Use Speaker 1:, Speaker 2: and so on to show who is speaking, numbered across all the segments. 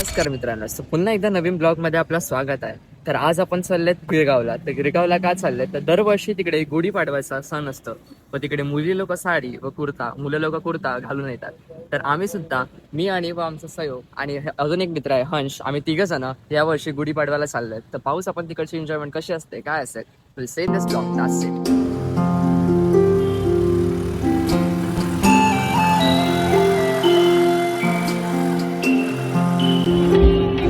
Speaker 1: नमस्कार मित्रांनो, पुन्हा एकदा नवीन ब्लॉग मध्ये आपलं स्वागत आहे. तर आज आपण चाललेत गिरगावला. तर गिरगावला का चाललंय तर दरवर्षी तिकडे गुढीपाडव्याचा सण असतो व तिकडे मुली लोक साडी व कुर्ता, मुलं लोक कुर्ता घालून येतात. तर आम्ही सुद्धा, मी आणि व आमचा सहयोग आणि अजून एक मित्र आहे हंश, आम्ही तिघ जण या वर्षी गुढीपाडव्याला चाललोय. तर पाऊस आपण तिकडची एन्जॉयमेंट कशी असते, काय असेल, से दिस ब्लॉग that's it.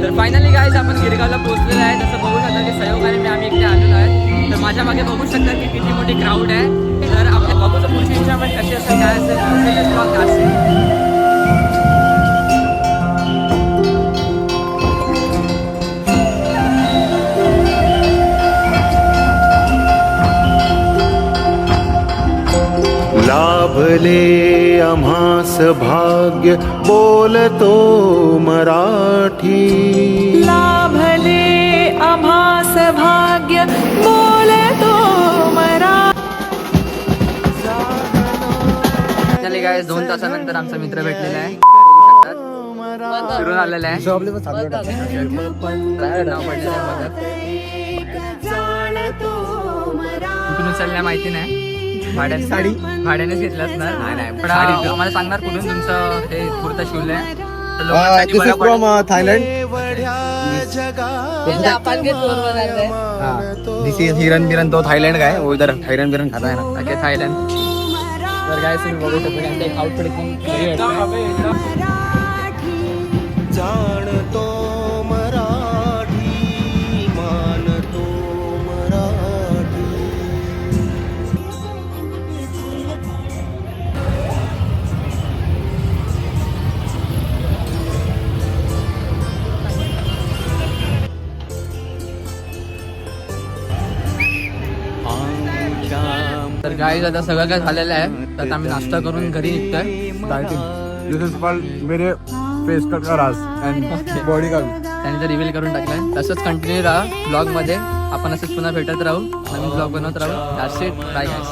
Speaker 1: तर फायनली गाईज आपण गिरगावला पोहोचलेलो आहे. जसं बघू शकता की सहयोगाने मी आम्ही इकडे आलेलो आहे. तर माझ्या मागे बघू शकता की किती मोठी क्राऊड आहे. तर आपल्या बघूचं पुढची एन्जॉयमेंट कशी असेल, काय असेल,
Speaker 2: लाभले आम्हास भाग्य बोलतो मराठी.
Speaker 3: लाभले आम्हास भाग्य बोलतो
Speaker 1: फायनली गाईज 2 तासानंतर आमचा मित्र भेटलेला आहे. बघू शकतात फिरून आलेला आहे. नाव पडलेलं आहे बघा. कुठून उचलल्या माहिती नाही. भाड्यानेच घेतलं असणार. नाही पण आम्हाला सांगणार कुठून तुमचं हे कुर्ता शिवलंय. तर लोकांसाठी बरं पडेल.
Speaker 4: थाईलैंड. दिस इज हिरन बिरन तो थाईलैंड का है, वो इधर हिरन बिरन खाता है ना.
Speaker 1: Okay Thailand. तर काय तुम्ही बघू शकता त्यांचं एक आउटफिट एकदम भारी वाटतं.
Speaker 2: जाणतो मराठी मानतो मराठी.
Speaker 1: तर गाईज आता सगळं काय झालेलं आहे. तर आता आम्ही नाश्ता करून घरी निघतोय.
Speaker 4: दिस इज कॉल्ड मेरे फेस कट का राज एंड बॉडी का.
Speaker 1: त्याने तर रिव्हील करून टाकलंय. तसंच कंटिन्यू राहा ब्लॉग मध्ये. आपण असंच पुन्हा भेटत राहू, नवीन ब्लॉग बनवत राहू. That's it. Bye guys.